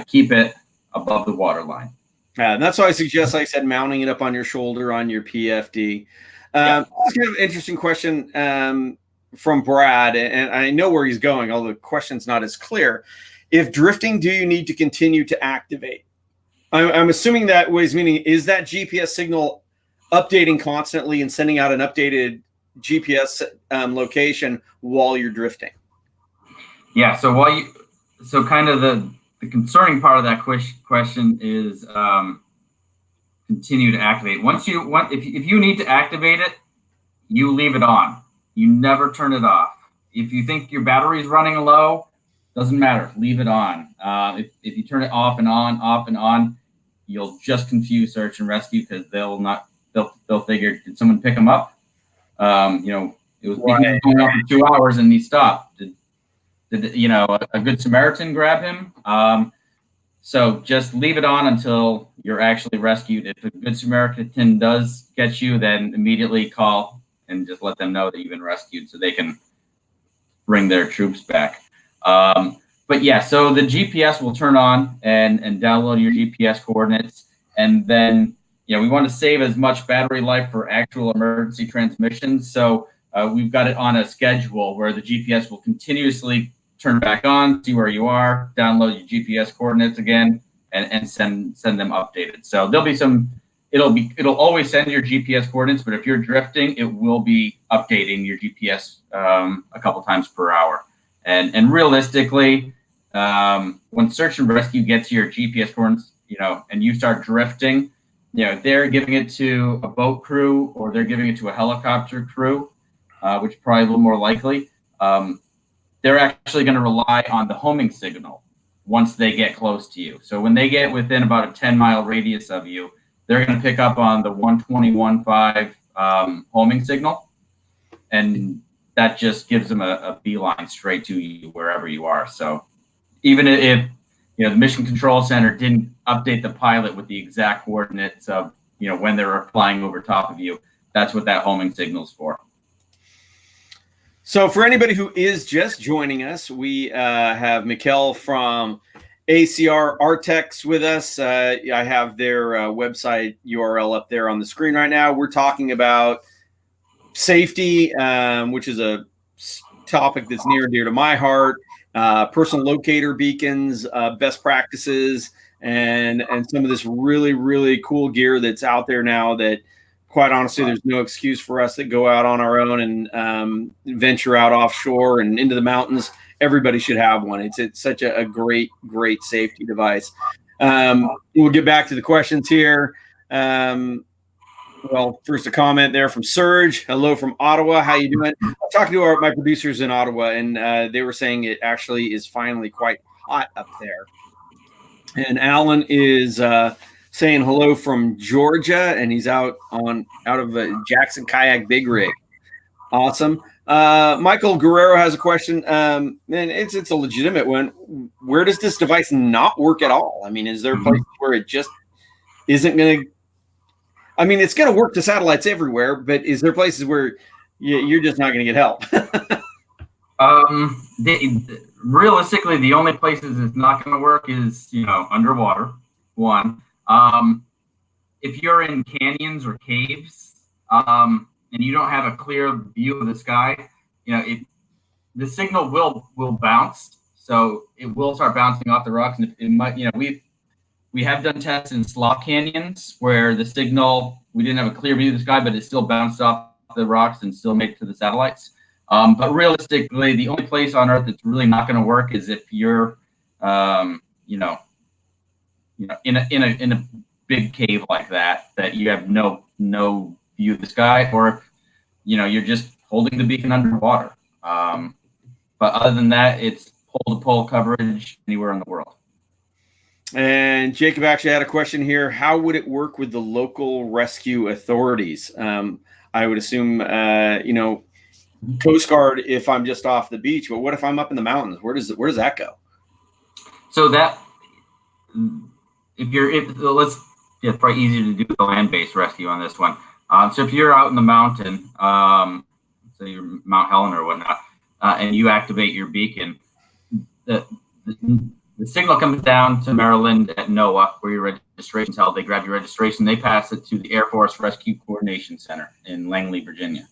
keep it above the water line. And that's why I suggest, like I said, mounting it up on your shoulder on your PFD. It's kind of an interesting question from Brad, and I know where he's going, although the question's not as clear. If drifting, do you need to continue to activate? I'm assuming that what he's meaning is that GPS signal updating constantly and sending out an updated GPS location while you're drifting. Yeah. So kind of the concerning part of that question is continue to activate. If you need to activate it, you leave it on. You never turn it off. If you think your battery is running low, doesn't matter. Leave it on. If you turn it off and on, you'll just confuse search and rescue because they'll figure, did someone pick them up? It was because he was going on for 2 hours and he stopped. Did you know, a good Samaritan grab him? So just leave it on until you're actually rescued. If a good Samaritan does get you, then immediately call and just let them know that you've been rescued so they can bring their troops back. But yeah, so the GPS will turn on and download your GPS coordinates. And then, you know, we want to save as much battery life for actual emergency transmissions. So we've got it on a schedule where the GPS will continuously turn back on, see where you are, download your GPS coordinates again, and send them updated. So there'll be some, it'll always send your GPS coordinates, but if you're drifting, it will be updating your GPS a couple times per hour. And realistically, when search and rescue gets your GPS coordinates, you know, and you start drifting, you know, they're giving it to a boat crew or they're giving it to a helicopter crew, which is probably a little more likely. They're actually going to rely on the homing signal once they get close to you. So when they get within about a 10-mile radius of you, they're going to pick up on the 120.15 homing signal, and that just gives them a beeline straight to you wherever you are. So even if, you know, the Mission Control Center didn't update the pilot with the exact coordinates of, you know, when they were flying over top of you, that's what that homing signal is for. So for anybody who is just joining us, we have Mikkel from ACR ARTEX with us. I have their website URL up there on the screen right now. We're talking about safety, which is a topic that's near and dear to my heart. Personal locator beacons, best practices, and some of this really, really cool gear that's out there now that, quite honestly, there's no excuse for us that go out on our own and venture out offshore and into the mountains. Everybody should have one. It's such a great, great safety device. We'll get back to the questions here. Well, first a comment there from Serge. Hello from Ottawa. How you doing? I'm talking to my producers in Ottawa, and they were saying it actually is finally quite hot up there. And Alan is saying hello from Georgia, and he's out of Jackson Kayak Big Rig. Awesome. Michael Guerrero has a question, and it's a legitimate one. Where does this device not work at all? I mean, is there places where it just isn't going to? I mean, it's going to work to satellites everywhere, but is there places where you're just not going to get help? Realistically, the only places it's not going to work is, you know, underwater. One, if you're in canyons or caves, and you don't have a clear view of the sky, you know, the signal will bounce, so it will start bouncing off the rocks, and it might, you know, we have done tests in slot canyons where the signal, we didn't have a clear view of the sky, but it still bounced off the rocks and still made it to the satellites. But realistically, the only place on Earth that's really not going to work is if you're, you know, in a big cave like that you have no view of the sky, or if, you know, you're just holding the beacon underwater. But other than that, it's pole-to-pole coverage anywhere in the world. And Jacob actually had a question here. How would it work with the local rescue authorities? I would assume, you know, Coast Guard if I'm just off the beach, but what if I'm up in the mountains? Where does that go? So that, it's probably easier to do the land-based rescue on this one. So if you're out in the mountain, so you're Mount Helen or whatnot, and you activate your beacon, the signal comes down to Maryland at NOAA, where your registration's held. They grab your registration, they pass it to the Air Force Rescue Coordination Center in Langley, Virginia.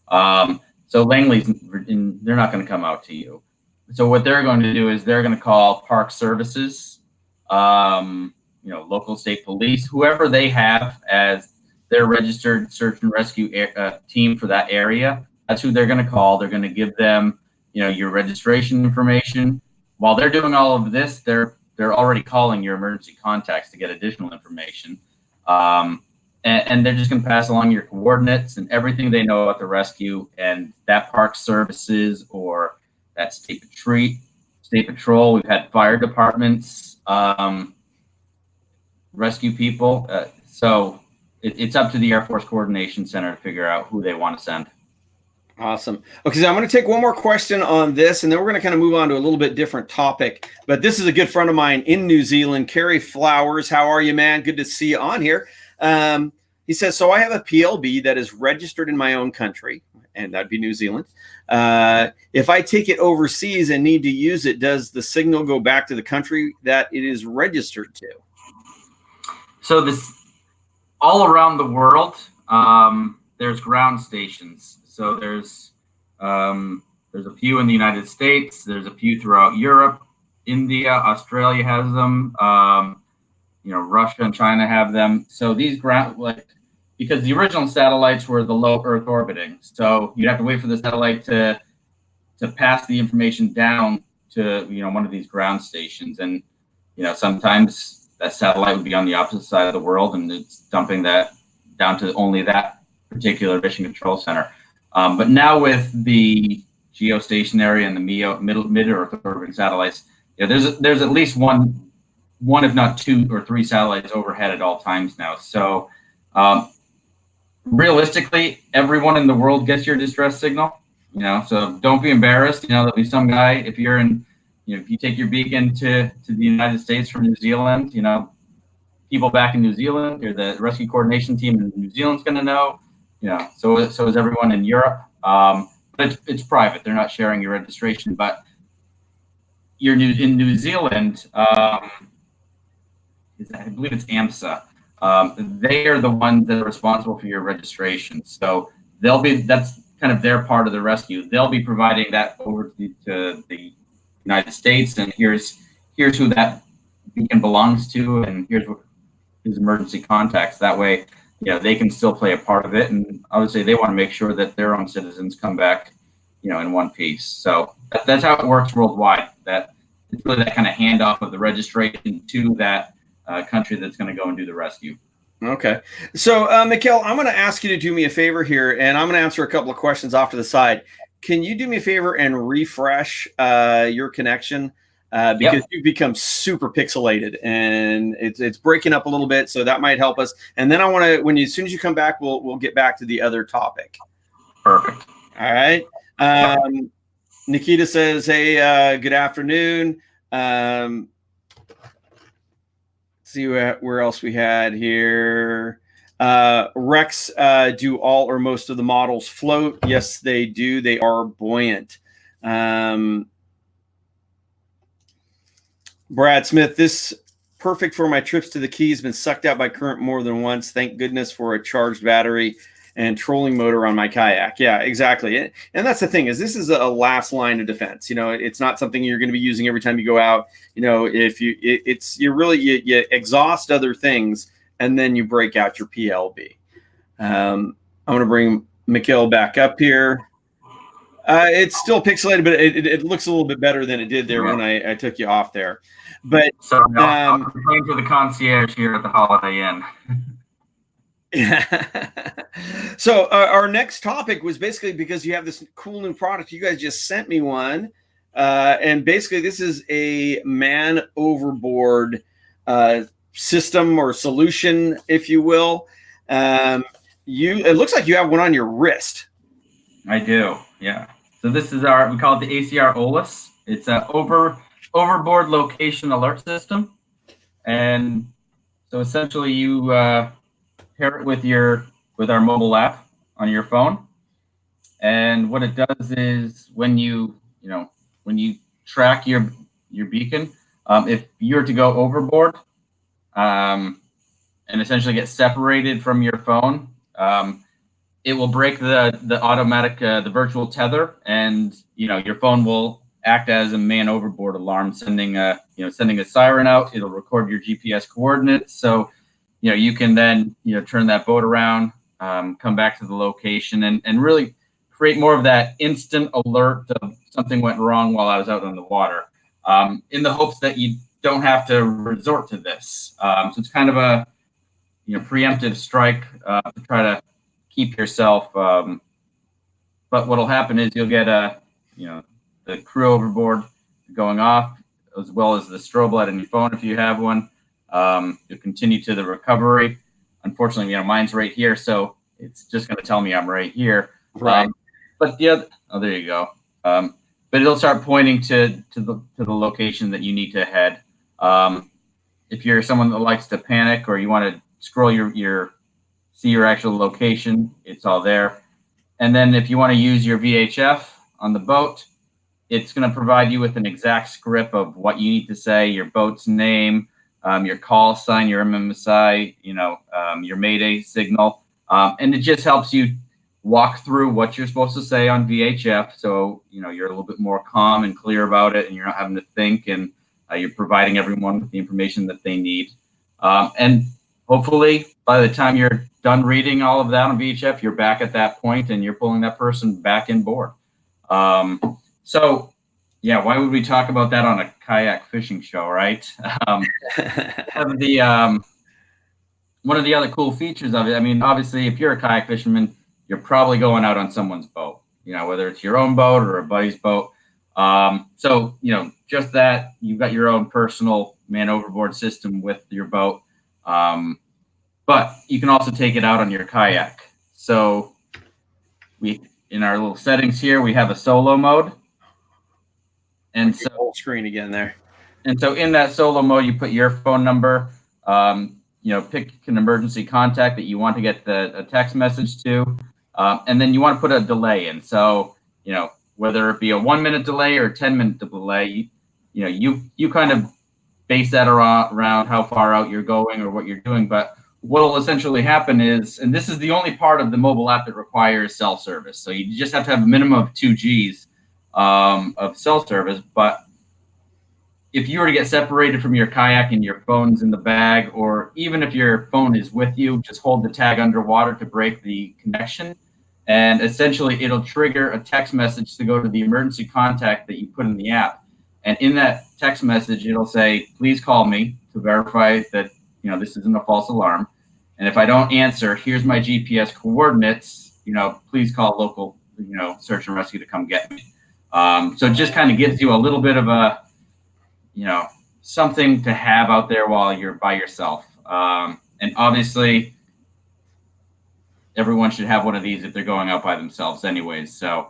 So Langley's, they're not going to come out to you. So what they're going to do is they're going to call Park Services, you know, local state police, whoever they have as their registered search and rescue team for that area. That's who they're going to call. They're going to give them, you know, your registration information. While they're doing all of this, they're already calling your emergency contacts to get additional information. And they're just going to pass along your coordinates and everything they know about the rescue, and that Park Services or that State Patrol. We've had fire departments rescue people. So it's up to the Air Force Coordination Center to figure out who they want to send. Awesome. Okay, so I'm going to take one more question on this, and then we're going to kind of move on to a little bit different topic. But this is a good friend of mine in New Zealand, Kerry Flowers. How are you, man? Good to see you on here. He says, so I have a PLB that is registered in my own country, and that'd be New Zealand. If I take it overseas and need to use it, does the signal go back to the country that it is registered to? So this all around the world, there's ground stations. So there's a few in the United States. There's a few throughout Europe, India, Australia has them. Russia and China have them. So these because the original satellites were the low Earth orbiting, so you'd have to wait for the satellite to pass the information down to one of these ground stations, and sometimes that satellite would be on the opposite side of the world, and it's dumping that down to only that particular mission control center. But now with the geostationary and the mid-Earth orbiting satellites, there's at least one, if not two or three satellites overhead at all times now. So realistically, everyone in the world gets your distress signal. So don't be embarrassed. There'll be some guy, if you're in, if you take your beacon to the United States from New Zealand, people back in New Zealand, or the rescue coordination team in New Zealand's going to know. So is everyone in Europe. But it's private. They're not sharing your registration. But in New Zealand, I believe it's AMSA. They are the ones that are responsible for your registration. So that's kind of their part of the rescue. They'll be providing that over to the United States, and here's who that beacon belongs to, and here's his emergency contacts. That way, they can still play a part of it, and obviously they want to make sure that their own citizens come back, in one piece. So that's how it works worldwide. That it's really that kind of handoff of the registration to that country that's going to go and do the rescue. Okay. So, Mikhail, I'm going to ask you to do me a favor here, and I'm going to answer a couple of questions off to the side. Can you do me a favor and refresh your connection? Because you've become super pixelated, and it's breaking up a little bit, so that might help us. And then I want to, as soon as you come back, we'll get back to the other topic. Perfect. All right. Nikita says, hey, good afternoon. See where else we had here. Rex, do all or most of the models float? Yes, they do. They are buoyant. Brad Smith, this perfect for my trips to the Keys. Been sucked out by current more than once. Thank goodness for a charged battery and trolling motor on my kayak. Yeah, exactly. And that's the thing, is this is a last line of defense. It's not something you're going to be using every time you go out. If you exhaust other things, and then you break out your PLB. I'm going to bring Mikhail back up here. It's still pixelated, but it looks a little bit better than it did there when I took you off there. But so I'm paying for the concierge here at the Holiday Inn. So our next topic was basically because you have this cool new product. You guys just sent me one, and basically this is a man overboard system or solution, if you will. It looks like you have one on your wrist. I do, yeah. So this is we call it the ACR ARTEX. It's an overboard location alert system, and so essentially you pair it with our mobile app on your phone, and what it does is when you track your beacon, if you're to go overboard, and essentially get separated from your phone, it will break the automatic the virtual tether, and your phone will act as a man overboard alarm, sending a siren out. It'll record your GPS coordinates, so you can then turn that boat around, come back to the location, and really create more of that instant alert of something went wrong while I was out on the water, in the hopes that you don't have to resort to this. So it's kind of a preemptive strike to try to keep yourself. But what'll happen is you'll get the crew overboard going off, as well as the strobe light on your phone if you have one. You'll continue to the recovery. Unfortunately, mine's right here, so it's just going to tell me I'm right here. Right. but the other, oh, there you go. But it'll start pointing to the location that you need to head. If you're someone that likes to panic, or you want to scroll see your actual location, it's all there. And then if you want to use your VHF on the boat, it's going to provide you with an exact script of what you need to say, your boat's name, your call sign, your MMSI, your Mayday signal. And it just helps you walk through what you're supposed to say on VHF. So, you're a little bit more calm and clear about it, and you're not having to think, and you're providing everyone with the information that they need. And hopefully by the time you're done reading all of that on VHF, you're back at that point and you're pulling that person back in board. So yeah, why would we talk about that on a kayak fishing show, right? One of the other cool features of it, I mean, obviously, if you're a kayak fisherman, you're probably going out on someone's boat, whether it's your own boat or a buddy's boat. So, just that, you've got your own personal man overboard system with your boat. But you can also take it out on your kayak. So in our little settings here, we have a solo mode. And so whole screen again there. And so in that solo mode, you put your phone number, pick an emergency contact that you want to get a text message to, and then you want to put a delay in. So, whether it be a 1 minute delay or a 10-minute delay, you kind of base that around how far out you're going or what you're doing. But what will essentially happen is, and this is the only part of the mobile app that requires cell service. So you just have to have a minimum of 2 Gs of cell service. But if you were to get separated from your kayak and your phone's in the bag, or even if your phone is with you, just hold the tag underwater to break the connection. And essentially, it'll trigger a text message to go to the emergency contact that you put in the app. And in that text message, it'll say, please call me to verify that, this isn't a false alarm. And if I don't answer, here's my GPS coordinates, please call local, search and rescue to come get me. So it just kind of gives you a little bit of a, something to have out there while you're by yourself. And obviously, everyone should have one of these if they're going out by themselves anyways. So,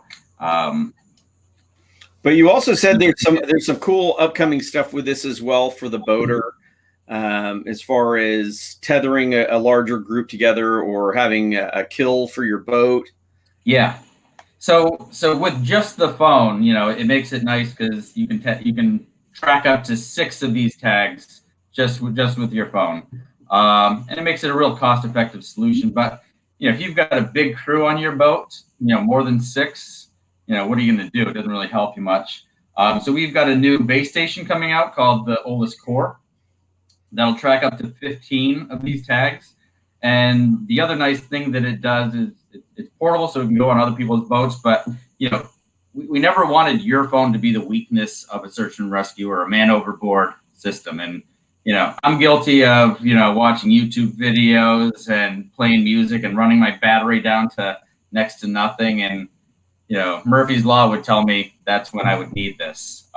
but you also said there's some cool upcoming stuff with this as well for the boater, as far as tethering a larger group together or having a kill for your boat. Yeah. So with just the phone, it makes it nice because you can track up to 6 of these tags just with your phone, and it makes it a real cost-effective solution. But if you've got a big crew on your boat, more than 6, what are you going to do? It doesn't really help you much. So we've got a new base station coming out called the Oldest Core that'll track up to 15 of these tags. And the other nice thing that it does is it's portable, so it can go on other people's boats. But we never wanted your phone to be the weakness of a search and rescue or a man overboard system. And I'm guilty of watching YouTube videos and playing music and running my battery down to next to nothing. And Murphy's Law would tell me that's when I would need this.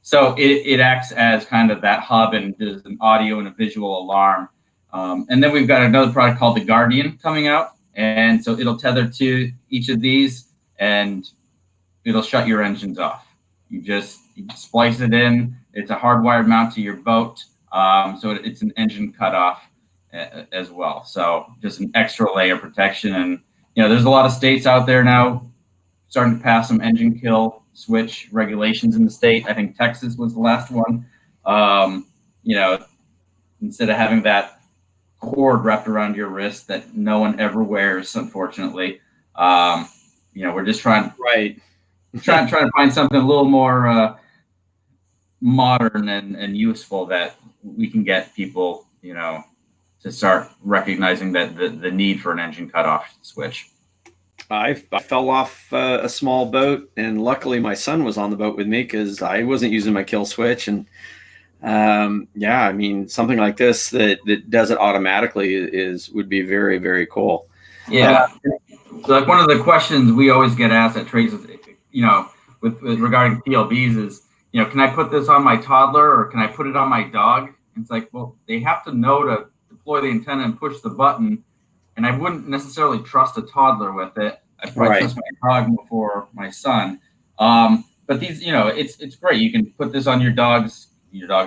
So it acts as kind of that hub and does an audio and a visual alarm. And then we've got another product called the Guardian coming out. And so it'll tether to each of these and it'll shut your engines off. You splice it in. It's a hardwired mount to your boat. So it's an engine cutoff as well. So just an extra layer of protection. And, there's a lot of states out there now starting to pass some engine kill switch regulations in the state. I think Texas was the last one. Instead of having that cord wrapped around your wrist that no one ever wears, unfortunately, we're just trying to find something a little more modern and useful that we can get people, to start recognizing that the need for an engine cutoff switch. I fell off a small boat, and luckily my son was on the boat with me because I wasn't using my kill switch. And I mean, something like this that does it automatically would be very, very cool. Yeah. So like one of the questions we always get asked at trades, with regarding PLBs is, can I put this on my toddler or can I put it on my dog? And it's like, well, they have to know to deploy the antenna and push the button. And I wouldn't necessarily trust a toddler with it. I probably trust my dog before my son. But these, it's great. You can put this on your dog's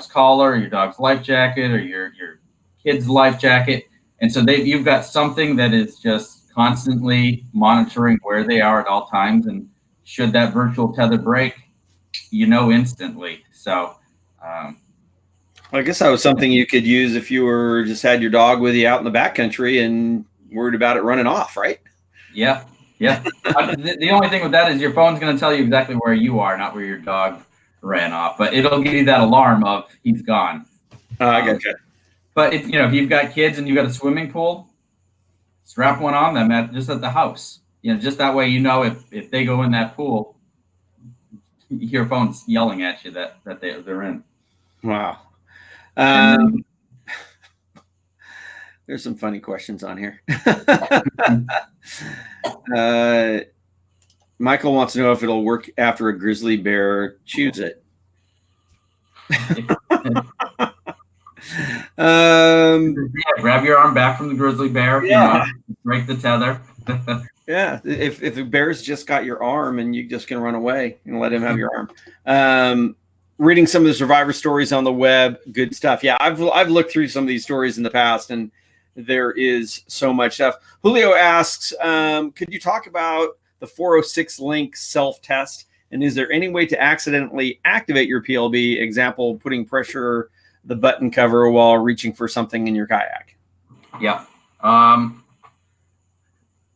collar, your dog's life jacket, or your kid's life jacket, and so you've got something that is just constantly monitoring where they are at all times, and should that virtual tether break, instantly. So. I guess that was something you could use if you were just had your dog with you out in the backcountry and worried about it running off, right? Yeah. The only thing with that is your phone's going to tell you exactly where you are, not where your dog ran off. But it'll give you that alarm of he's gone. I gotcha. But if you've got kids and you've got a swimming pool, strap one on them just at the house. Just that way if they go in that pool, your phone's yelling at you that they're in. Wow. There's some funny questions on here. Michael wants to know if it'll work after a grizzly bear chews it. Grab your arm back from the grizzly bear. Yeah. Break the tether. Yeah. If the bear's just got your arm and you just can run away and let him have your arm. Reading some of the survivor stories on the web, good stuff. Yeah, I've looked through some of these stories in the past, and there is so much stuff. Julio asks, could you talk about the 406 link self-test, and is there any way to accidentally activate your PLB? Example, putting pressure the button cover while reaching for something in your kayak. Yeah. I'll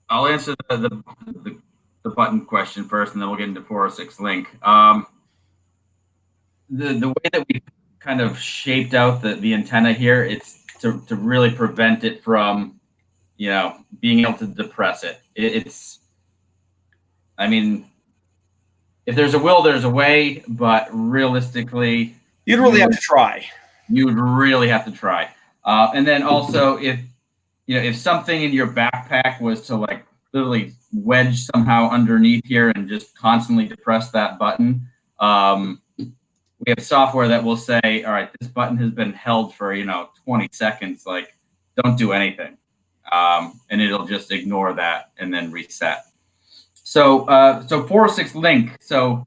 answer the button question first, and then we'll get into 406 link. The way that we kind of shaped out the antenna here, it's to really prevent it from, being able to depress it. If there's a will, there's a way, but realistically, you'd really have to try. You would really have to try. And then also if something in your backpack was to like literally wedge somehow underneath here and just constantly depress that button, we have software that will say, all right, this button has been held for, 20 seconds. Like, don't do anything. And it'll just ignore that and then reset. So 406 link. So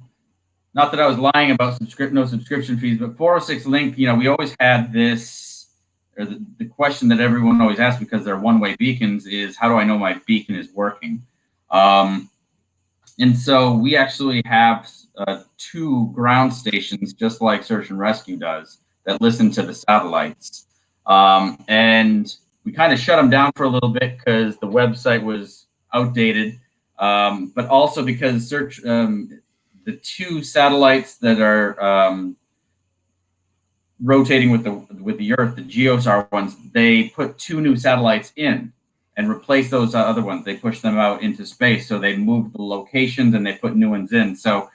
not that I was lying about no subscription fees, but 406 link, we always had this, or the question that everyone always asks because they're one-way beacons is, how do I know my beacon is working? And so we actually have 2 ground stations, just like Search and Rescue does, that listen to the satellites. And we kind of shut them down for a little bit because the website was outdated, but also because the 2 satellites that are rotating with the Earth, the GeoSAR ones, they put 2 new satellites in and replace those other ones. They push them out into space. So they moved the locations and they put new ones in. So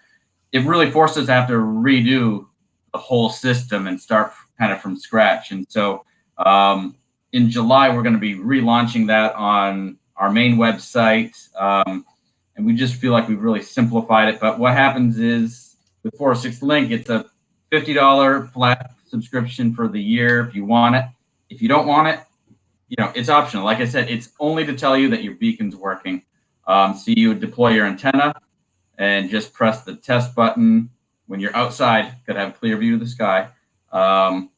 it really forced us to have to redo the whole system and start kind of from scratch. And so in July, we're going to be relaunching that on our main website. And we just feel like we've really simplified it. But what happens is with 406 Link, it's a $50 flat subscription for the year if you want it. If you don't want it, it's optional. Like I said, it's only to tell you that your beacon's working. So you would deploy your antenna and just press the test button when you're outside, could have a clear view of the sky. And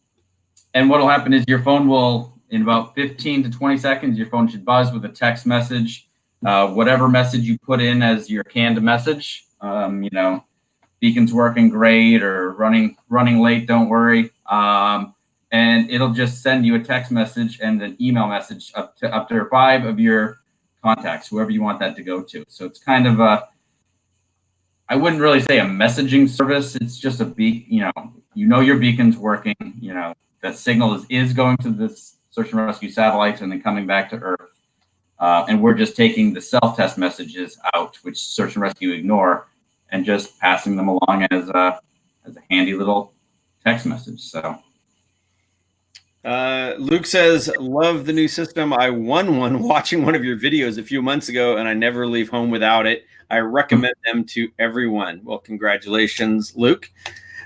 what will happen is your phone will, in about 15 to 20 seconds, your phone should buzz with a text message. Whatever message you put in as your canned message, beacon's working great or running late, don't worry. And it'll just send you a text message and an email message up to 5 of your contacts, whoever you want that to go to. So it's kind of I wouldn't really say a messaging service. It's just a your beacon's working, that signal is going to this search and rescue satellites and then coming back to Earth. And we're just taking the self-test messages out, which search and rescue ignore, and just passing them along as a handy little text message. So. Luke says, love the new system. I won one watching one of your videos a few months ago, and I never leave home without it. I recommend them to everyone. Well, congratulations, Luke.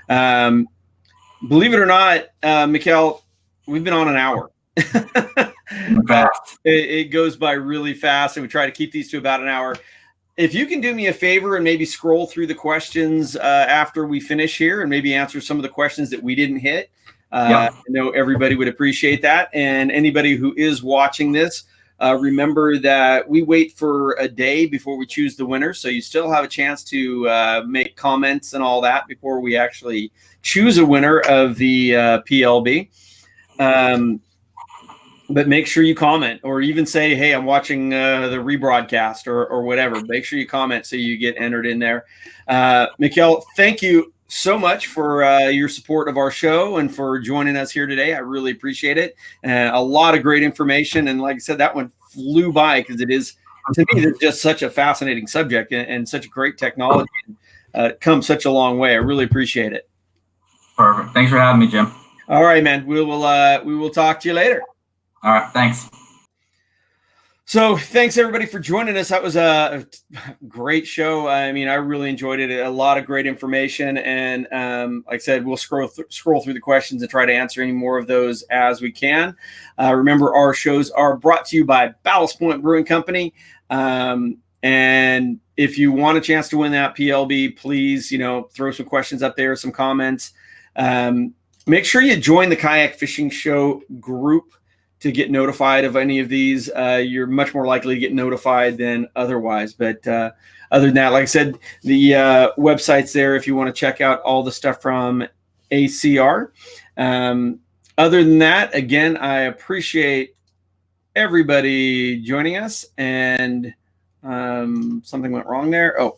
Believe it or not, Mikhail, we've been on an hour. It goes by really fast, and we try to keep these to about an hour. if you can do me a favor and maybe scroll through the questions after we finish here and maybe answer some of the questions that we didn't hit, I know everybody would appreciate that. And anybody who is watching this, remember that we wait for a day before we choose the winner. So you still have a chance to make comments and all that before we actually choose a winner of the PLB. But make sure you comment, or even say, hey, I'm watching the rebroadcast or whatever. Make sure you comment so you get entered in there. Mikkel, thank you so much for your support of our show and for joining us here today. I really appreciate it. A lot of great information. And like I said, that one flew by because it is, to me, it's just such a fascinating subject and such great technology. Come such a long way. I really appreciate it. Perfect. Thanks for having me, Jim. All right, man. We will talk to you later. All right. Thanks. So thanks everybody for joining us. That was a great show. I mean, I really enjoyed it. A lot of great information. And like I said, we'll scroll through the questions and try to answer any more of those as we can. Remember, our shows are brought to you by Ballast Point Brewing Company. And if you want a chance to win that PLB, please, throw some questions up there, some comments. Make sure you join the Kayak Fishing Show group to get notified of any of these. You're much more likely to get notified than otherwise. But other than that, like I said, the website's there if you want to check out all the stuff from ACR. Other than that, again, I appreciate everybody joining us. And something went wrong there. Oh,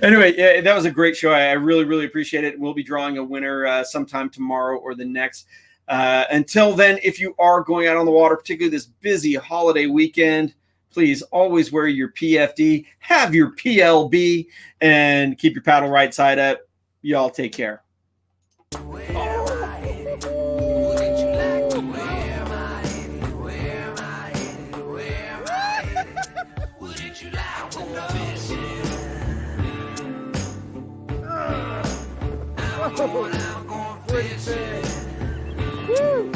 anyway, yeah, that was a great show. I really, really appreciate it. We'll be drawing a winner sometime tomorrow or the next. Until then, if you are going out on the water, particularly this busy holiday weekend, please always wear your PFD, have your PLB, and keep your paddle right side up. Y'all take care. Woo!